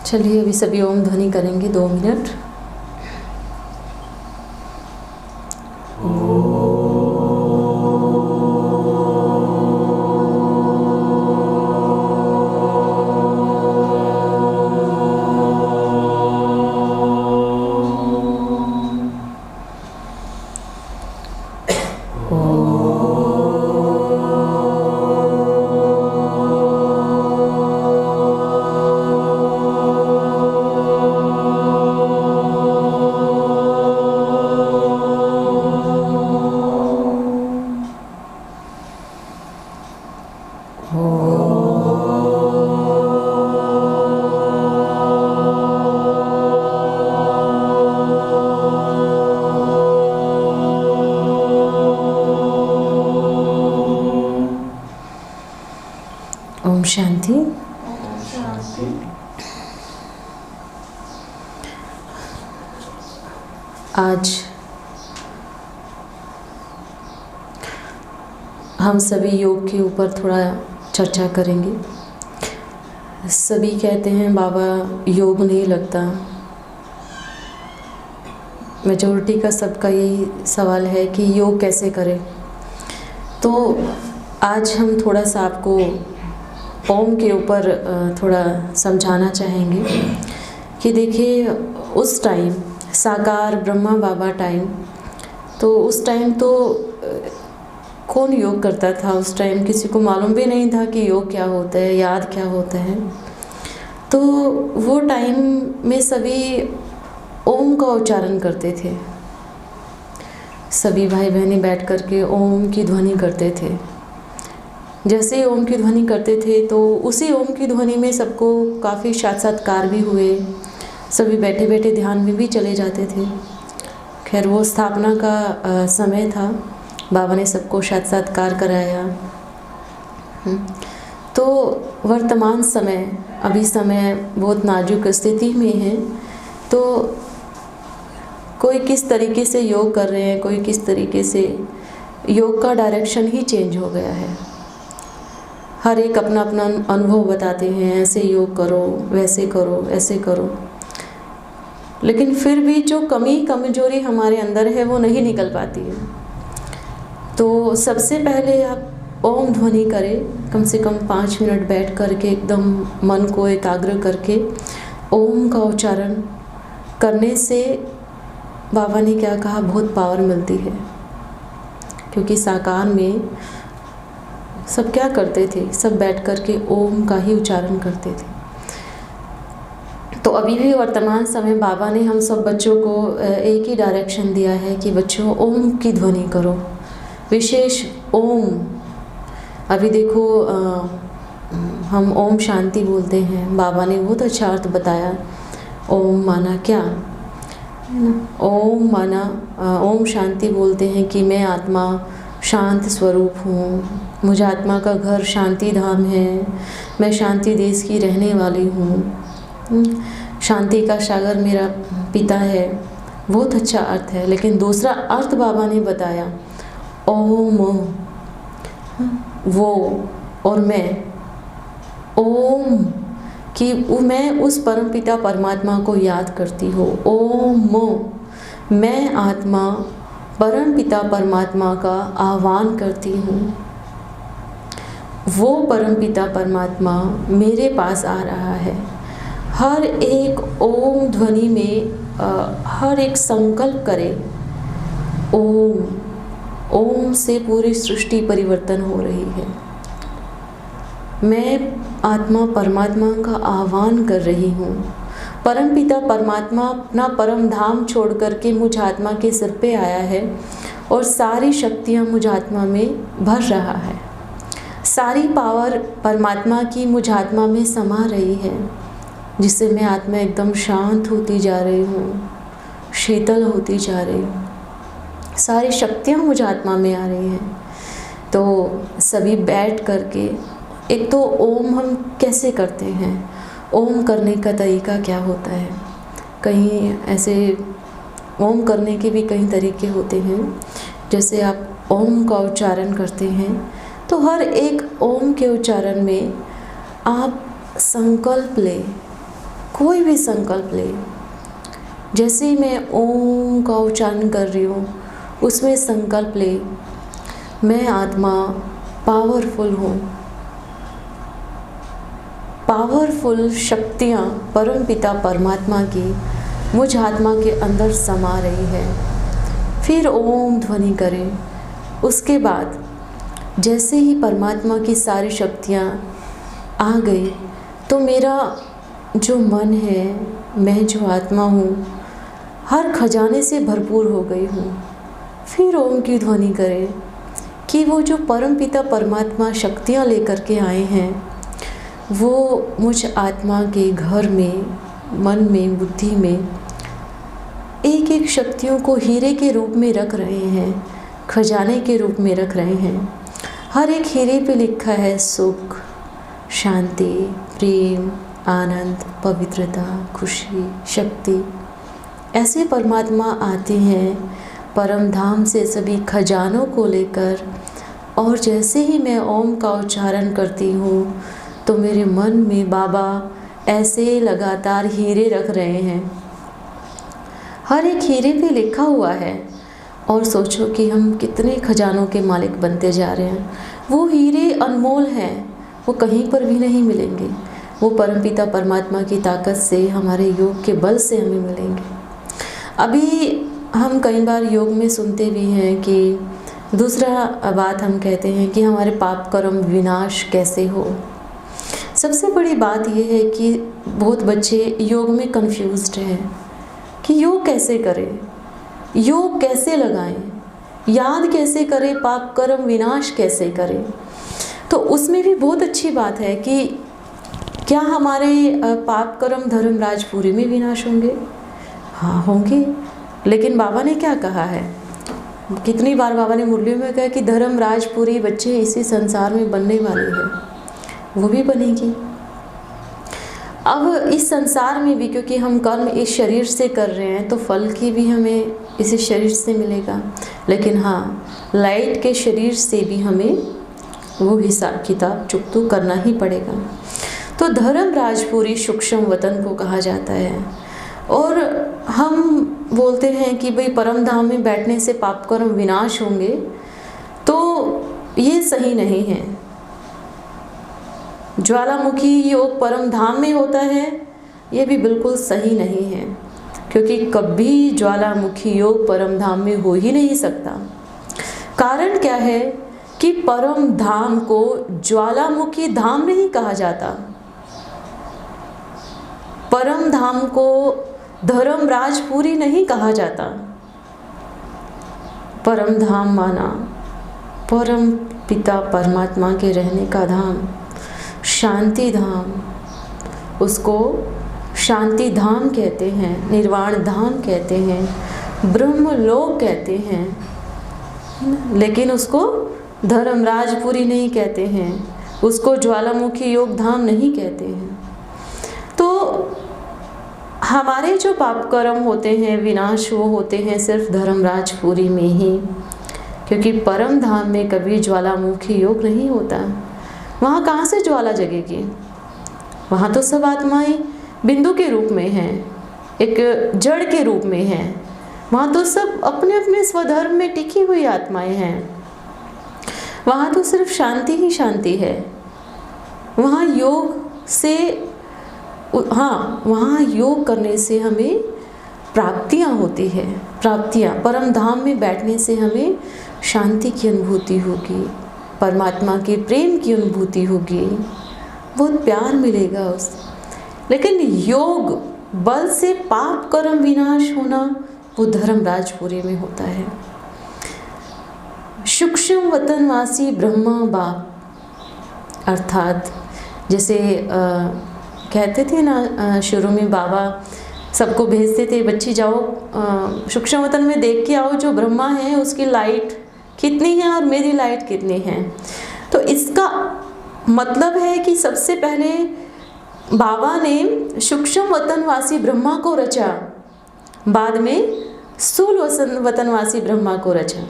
चलिए अभी सभी ओम ध्वनि करेंगे 2 मिनट। ओम शांति। आज हम सभी योग के ऊपर थोड़ा चर्चा करेंगे। सभी कहते हैं बाबा योग नहीं लगता। मेजॉरिटी का सबका यही सवाल है कि योग कैसे करें। तो आज हम थोड़ा सा आपको ओम के ऊपर थोड़ा समझाना चाहेंगे कि देखिए उस टाइम साकार ब्रह्मा बाबा टाइम, तो उस टाइम तो कौन योग करता था। उस टाइम किसी को मालूम भी नहीं था कि योग क्या होता है, याद क्या होता है। तो वो टाइम में सभी ओम का उच्चारण करते थे। सभी भाई बहनें बैठ कर के ओम की ध्वनि करते थे। जैसे ही ओम की ध्वनि करते थे तो उसी ओम की ध्वनि में सबको काफ़ी साक्षात्कार भी हुए। सभी बैठे बैठे ध्यान में भी चले जाते थे। खैर वो स्थापना का समय था, बाबा ने सबको साक्षात्कार कराया। तो वर्तमान समय, अभी समय बहुत नाजुक स्थिति में है। तो कोई किस तरीके से योग कर रहे हैं, कोई किस तरीके से, योग का डायरेक्शन ही चेंज हो गया है। हर एक अपना अपना अनुभव बताते हैं, ऐसे योग करो, वैसे करो, ऐसे करो। लेकिन फिर भी जो कमजोरी हमारे अंदर है वो नहीं निकल पाती है। तो सबसे पहले आप ओम ध्वनि करें। कम से कम 5 मिनट बैठ करके एकदम मन को एकाग्र करके ओम का उच्चारण करने से बाबा ने क्या कहा, बहुत पावर मिलती है। क्योंकि साकार में सब क्या करते थे, सब बैठ कर के ओम का ही उच्चारण करते थे। तो अभी भी वर्तमान समय बाबा ने हम सब बच्चों को एक ही डायरेक्शन दिया है कि बच्चों ओम की ध्वनि करो, विशेष ओम। अभी देखो हम ओम शांति बोलते हैं, बाबा ने बहुत अच्छा अर्थ बताया। ओम माना क्या है ना, ओम माना ओम शांति बोलते हैं कि मैं आत्मा शांत स्वरूप हूँ, मुझे आत्मा का घर शांति धाम है, मैं शांति देश की रहने वाली हूँ, शांति का सागर मेरा पिता है। बहुत अच्छा अर्थ है। लेकिन दूसरा अर्थ बाबा ने बताया, ओम वो और मैं, ओम कि मैं उस परमपिता परमात्मा को याद करती हूँ। ओम मैं आत्मा परमपिता परमात्मा का आह्वान करती हूँ। वो परमपिता परमात्मा मेरे पास आ रहा है। हर एक ओम ध्वनि में हर एक संकल्प करे, ओम। ओम से पूरी सृष्टि परिवर्तन हो रही है। मैं आत्मा परमात्मा का आह्वान कर रही हूँ। परमपिता परमात्मा अपना परम धाम छोड़ करके मुझ आत्मा के सिर पे आया है और सारी शक्तियाँ मुझ आत्मा में भर रहा है। सारी पावर परमात्मा की मुझ आत्मा में समा रही है, जिससे मैं आत्मा एकदम शांत होती जा रही हूँ, शीतल होती जा रही हूँ। सारी शक्तियाँ मुझ आत्मा में आ रही हैं। तो सभी बैठ करके, एक तो ओम हम कैसे करते हैं, ओम करने का तरीका क्या होता है। कहीं ऐसे ओम करने के भी कई तरीके होते हैं। जैसे आप ओम का उच्चारण करते हैं तो हर एक ओम के उच्चारण में आप संकल्प ले, कोई भी संकल्प ले। जैसे ही मैं ओम का उच्चारण कर रही हूँ, उसमें संकल्प ले, मैं आत्मा पावरफुल हूँ। पावरफुल शक्तियाँ परमपिता परमात्मा की मुझ आत्मा के अंदर समा रही है। फिर ओम ध्वनि करें। उसके बाद जैसे ही परमात्मा की सारी शक्तियाँ आ गई तो मेरा जो मन है, मैं जो आत्मा हूँ, हर खजाने से भरपूर हो गई हूँ। फिर ओम की ध्वनि करें कि वो जो परमपिता परमात्मा शक्तियाँ लेकर के आए हैं, वो मुझ आत्मा के घर में, मन में, बुद्धि में एक एक शक्तियों को हीरे के रूप में रख रहे हैं, खजाने के रूप में रख रहे हैं। हर एक हीरे पे लिखा है सुख, शांति, प्रेम, आनंद, पवित्रता, खुशी, शक्ति। ऐसे परमात्मा आते हैं परम धाम से सभी खजानों को लेकर, और जैसे ही मैं ओम का उच्चारण करती हूँ तो मेरे मन में बाबा ऐसे लगातार हीरे रख रहे हैं। हर एक हीरे पे लिखा हुआ है, और सोचो कि हम कितने खजानों के मालिक बनते जा रहे हैं। वो हीरे अनमोल हैं, वो कहीं पर भी नहीं मिलेंगे। वो परमपिता परमात्मा की ताकत से, हमारे योग के बल से हमें मिलेंगे। अभी हम कई बार योग में सुनते भी हैं कि दूसरा बात हम कहते हैं कि हमारे पाप कर्म विनाश कैसे हो। सबसे बड़ी बात यह है कि बहुत बच्चे योग में कंफ्यूज्ड हैं कि योग कैसे करें, योग कैसे लगाएं, याद कैसे करें, पाप कर्म विनाश कैसे करें। तो उसमें भी बहुत अच्छी बात है कि क्या हमारे पाप कर्म धर्मराजपुरी में विनाश होंगे? हाँ होंगे, लेकिन बाबा ने क्या कहा है? कितनी बार बाबा ने मुरलियों में कहा कि धर्मराजपुरी बच्चे इसी संसार में बनने वाले हैं, वो भी बनेगी। अब इस संसार में भी क्योंकि हम कर्म इस शरीर से कर रहे हैं तो फल की भी हमें इसी शरीर से मिलेगा, लेकिन हाँ लाइट के शरीर से भी हमें वो हिसाब किताब चुकतू करना ही पड़ेगा। तो धर्मराजपुरी सूक्ष्म वतन को कहा जाता है, और हम बोलते हैं कि भाई परम धाम में बैठने से पाप कर्म विनाश होंगे, तो ये सही नहीं है। ज्वालामुखी योग परम धाम में होता है, ये भी बिल्कुल सही नहीं है, क्योंकि कभी ज्वालामुखी योग परम धाम में हो ही नहीं सकता। कारण क्या है कि परम धाम को ज्वालामुखी धाम नहीं कहा जाता, परम धाम को धर्मराजपुरी नहीं कहा जाता। परम धाम माना परम पिता परमात्मा के रहने का धाम, शांति धाम, उसको शांति धाम कहते हैं, निर्वाण धाम कहते हैं, ब्रह्मलोक कहते हैं, लेकिन उसको धर्मराजपुरी नहीं कहते हैं, उसको ज्वालामुखी योग धाम नहीं कहते हैं। तो हमारे जो पाप कर्म होते हैं विनाश, वो होते हैं सिर्फ धर्मराजपुरी में ही, क्योंकि परम धाम में कभी ज्वालामुखी योग नहीं होता। वहाँ कहाँ से ज्वाला जगेगी? वहाँ तो सब आत्माएं बिंदु के रूप में हैं, एक जड़ के रूप में हैं। वहाँ तो सब अपने अपने स्वधर्म में टिकी हुई आत्माएं हैं। वहाँ तो सिर्फ शांति ही शांति है। वहाँ योग से, हाँ वहाँ योग करने से हमें प्राप्तियाँ होती है, प्राप्तियाँ। परम धाम में बैठने से हमें शांति की अनुभूति होगी, परमात्मा के प्रेम की अनुभूति होगी, बहुत प्यार मिलेगा उस। लेकिन योग बल से पाप कर्म विनाश होना वो धर्मराजपुरी में होता है। सूक्ष्म वतनवासी ब्रह्मा बाप, अर्थात जैसे कहते थे ना शुरू में बाबा सबको भेजते थे, बच्ची जाओ सूक्ष्म वतन में देख के आओ जो ब्रह्मा है उसकी लाइट कितनी है और मेरी लाइट कितनी है। तो इसका मतलब है कि सबसे पहले बाबा ने सूक्ष्म वतनवासी ब्रह्मा को रचा, बाद में स्थूल वतनवासी ब्रह्मा को रचा।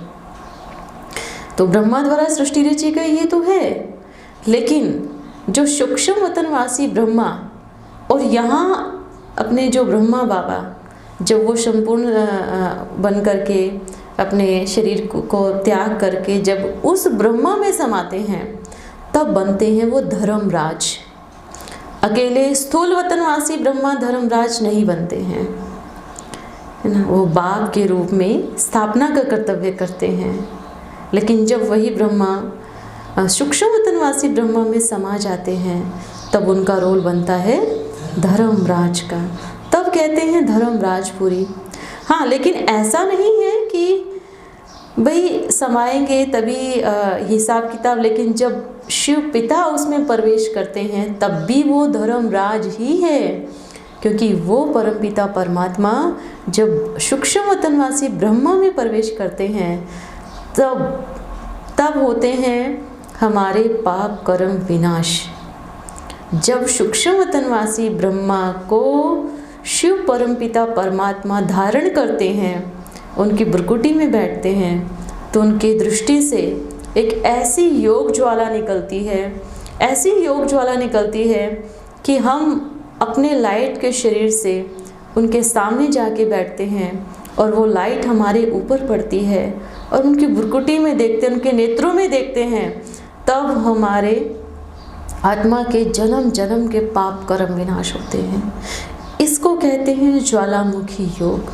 तो ब्रह्मा द्वारा सृष्टि रची गई ये तो है, लेकिन जो सूक्ष्म वतनवासी ब्रह्मा और यहाँ अपने जो ब्रह्मा बाबा जब वो संपूर्ण बन करके अपने शरीर को त्याग करके जब उस ब्रह्मा में समाते हैं तब बनते हैं वो धर्मराज। अकेले स्थूल वतनवासी ब्रह्मा धर्मराज नहीं बनते हैं, है ना। वो बाघ के रूप में स्थापना का कर्तव्य करते हैं, लेकिन जब वही ब्रह्मा सूक्ष्म वतनवासी ब्रह्मा में समा जाते हैं तब उनका रोल बनता है धर्मराज का। तब कहते हैं धर्मराजपुरी। हाँ, लेकिन ऐसा नहीं है कि भाई समाएंगे तभी हिसाब किताब, लेकिन जब शिव पिता उसमें प्रवेश करते हैं तब भी वो धर्मराज ही है, क्योंकि वो परमपिता परमात्मा जब सूक्ष्म वतनवासी ब्रह्मा में प्रवेश करते हैं तब होते हैं हमारे पाप कर्म विनाश। जब सूक्ष्म वतनवासी ब्रह्मा को शिव परमपिता परमात्मा धारण करते हैं, उनकी भ्रुकुटी में बैठते हैं, तो उनकी दृष्टि से एक ऐसी योग ज्वाला निकलती है, ऐसी योग ज्वाला निकलती है कि हम अपने लाइट के शरीर से उनके सामने जाके बैठते हैं और वो लाइट हमारे ऊपर पड़ती है और उनकी भ्रुकुटी में देखते हैं, उनके नेत्रों में देखते हैं, तब हमारे आत्मा के जन्म जन्म के पाप कर्म विनाश होते हैं। इसको कहते हैं ज्वालामुखी योग।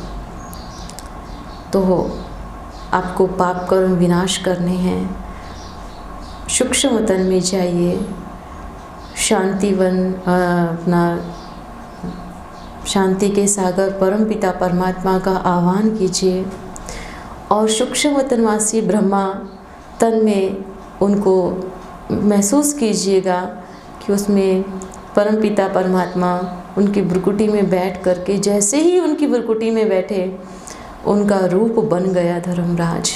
तो आपको पाप कर्म विनाश करने हैं, सूक्ष्म वतन में जाइए, शांतिवन अपना शांति के सागर परमपिता परमात्मा का आह्वान कीजिए और सूक्ष्म वतनवासी ब्रह्मा तन में उनको महसूस कीजिएगा कि उसमें परमपिता परमात्मा उनकी भ्रुकुटी में बैठ करके, जैसे ही उनकी भ्रुकुटी में बैठे उनका रूप बन गया धर्मराज,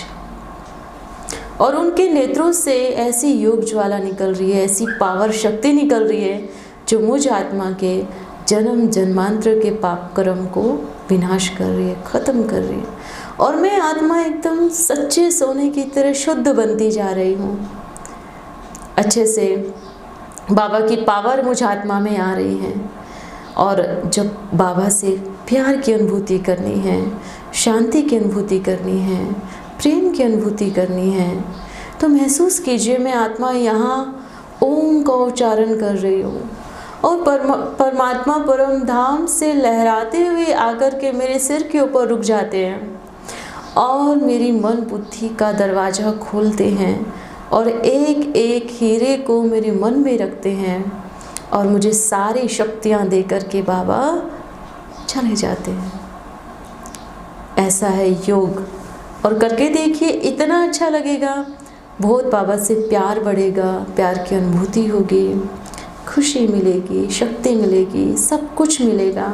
और उनके नेत्रों से ऐसी योग ज्वाला निकल रही है, ऐसी पावर शक्ति निकल रही है जो मुझ आत्मा के जन्म जन्मांतर के पाप कर्म को विनाश कर रही है, ख़त्म कर रही है, और मैं आत्मा एकदम सच्चे सोने की तरह शुद्ध बनती जा रही हूँ। अच्छे से बाबा की पावर मुझ आत्मा में आ रही है, और जब बाबा से प्यार की अनुभूति करनी है, शांति की अनुभूति करनी है, प्रेम की अनुभूति करनी है, तो महसूस कीजिए मैं आत्मा यहाँ ओम का उच्चारण कर रही हूँ और परमात्मा परम धाम से लहराते हुए आकर के मेरे सिर के ऊपर रुक जाते हैं और मेरी मन बुद्धि का दरवाज़ा खोलते हैं और एक एक हीरे को मेरे मन में रखते हैं और मुझे सारी शक्तियाँ दे कर के बाबा चले जाते हैं। ऐसा है योग, और करके देखिए इतना अच्छा लगेगा, बहुत बाबा से प्यार बढ़ेगा, प्यार की अनुभूति होगी, खुशी मिलेगी, शक्ति मिलेगी, सब कुछ मिलेगा।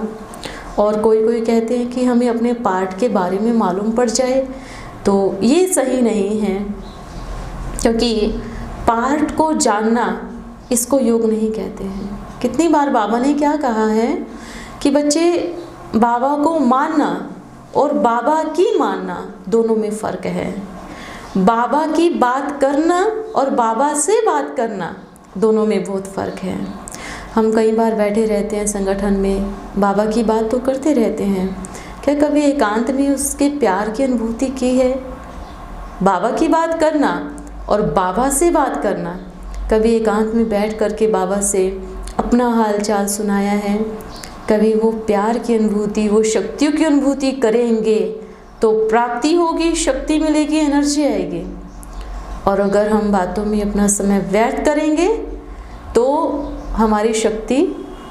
और कोई कहते हैं कि हमें अपने पार्ट के बारे में मालूम पड़ जाए, तो ये सही नहीं है, क्योंकि पार्ट को जानना इसको योग नहीं कहते हैं। कितनी बार बाबा ने क्या कहा है कि बच्चे बाबा को मानना और बाबा की मानना दोनों में फ़र्क है। बाबा की बात करना और बाबा से बात करना दोनों में बहुत फ़र्क है। हम कई बार बैठे रहते हैं संगठन में, बाबा की बात तो करते रहते हैं, क्या कभी एकांत में उसके प्यार की अनुभूति की है? बाबा की बात करना और बाबा से बात करना, कभी एकांत में बैठ करके बाबा से अपना हाल चाल सुनाया है? कभी वो प्यार की अनुभूति, वो शक्तियों की अनुभूति करेंगे तो प्राप्ति होगी, शक्ति मिलेगी, एनर्जी आएगी। और अगर हम बातों में अपना समय व्यर्थ करेंगे तो हमारी शक्ति,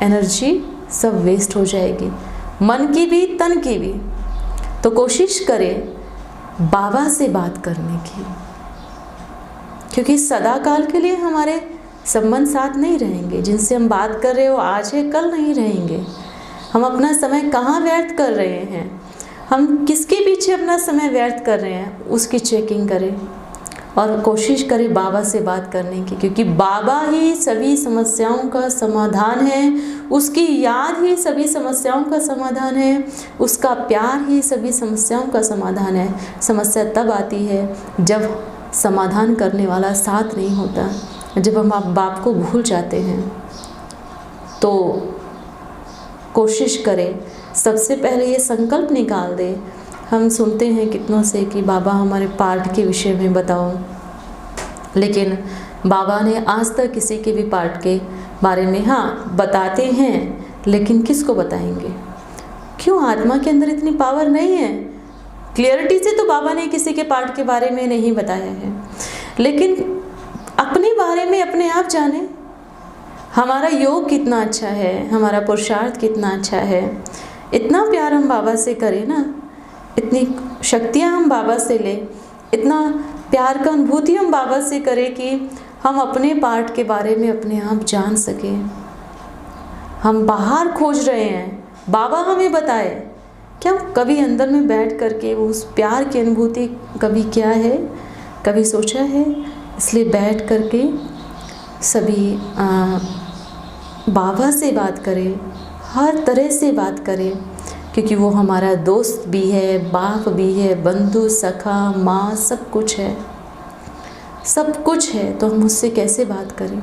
एनर्जी सब वेस्ट हो जाएगी, मन की भी तन की भी। तो कोशिश करें बाबा से बात करने की, क्योंकि सदा काल के लिए हमारे संबंध साथ नहीं रहेंगे। जिनसे हम बात कर रहे हो आज है कल नहीं रहेंगे। हम अपना समय कहाँ व्यर्थ कर रहे हैं, हम किसके पीछे अपना समय व्यर्थ कर रहे हैं, उसकी चेकिंग करें और कोशिश करें बाबा से बात करने की, क्योंकि बाबा ही सभी समस्याओं का समाधान है, उसकी याद ही सभी समस्याओं का समाधान है, उसका प्यार ही सभी समस्याओं का समाधान है। समस्या तब आती है जब समाधान करने वाला साथ नहीं होता, जब हम बाप को भूल जाते हैं तो कोशिश करें, सबसे पहले ये संकल्प निकाल दे। हम सुनते हैं कितनों से कि बाबा हमारे पार्ट के विषय में बताओ, लेकिन बाबा ने आज तक किसी के भी पार्ट के बारे में, हाँ बताते हैं, लेकिन किसको बताएंगे? क्यों? आत्मा के अंदर इतनी पावर नहीं है। क्लियरिटी से तो बाबा ने किसी के पार्ट के बारे में नहीं बताया है, लेकिन अपने बारे में अपने आप जाने। हमारा योग कितना अच्छा है, हमारा पुरुषार्थ कितना अच्छा है, इतना प्यार हम बाबा से करें ना, इतनी शक्तियाँ हम बाबा से लें, इतना प्यार का अनुभूति हम बाबा से करें कि हम अपने पार्ट के बारे में अपने आप जान सकें। हम बाहर खोज रहे हैं, बाबा हमें बताए। क्या कभी अंदर में बैठ करके वो उस प्यार की अनुभूति कभी क्या है, कभी सोचा है? इसलिए बैठ करके सभी बाबा से बात करें, हर तरह से बात करें, क्योंकि वो हमारा दोस्त भी है, बाप भी है, बंधु, सखा, माँ, सब कुछ है, सब कुछ है। तो हम उससे कैसे बात करें?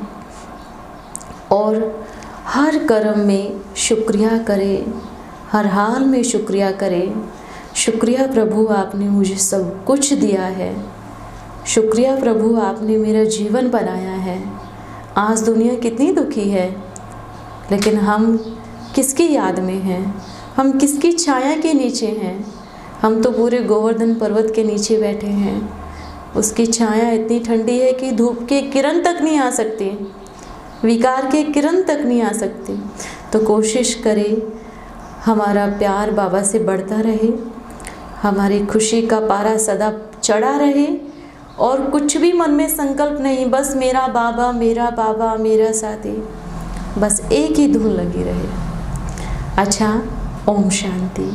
और हर कर्म में शुक्रिया करें, हर हाल में शुक्रिया करें। शुक्रिया प्रभु, आपने मुझे सब कुछ दिया है। शुक्रिया प्रभु, आपने मेरा जीवन बनाया है। आज दुनिया कितनी दुखी है, लेकिन हम किसकी याद में हैं? हम किसकी छाया के नीचे हैं? हम तो पूरे गोवर्धन पर्वत के नीचे बैठे हैं। उसकी छाया इतनी ठंडी है कि धूप के किरण तक नहीं आ सकती, विकार के किरण तक नहीं आ सकती। तो कोशिश करें हमारा प्यार बाबा से बढ़ता रहे, हमारी खुशी का पारा सदा चढ़ा रहे, और कुछ भी मन में संकल्प नहीं, बस मेरा बाबा, मेरा बाबा, मेरा साथी, बस एक ही धुन लगी रहे। अच्छा, ओम शांति।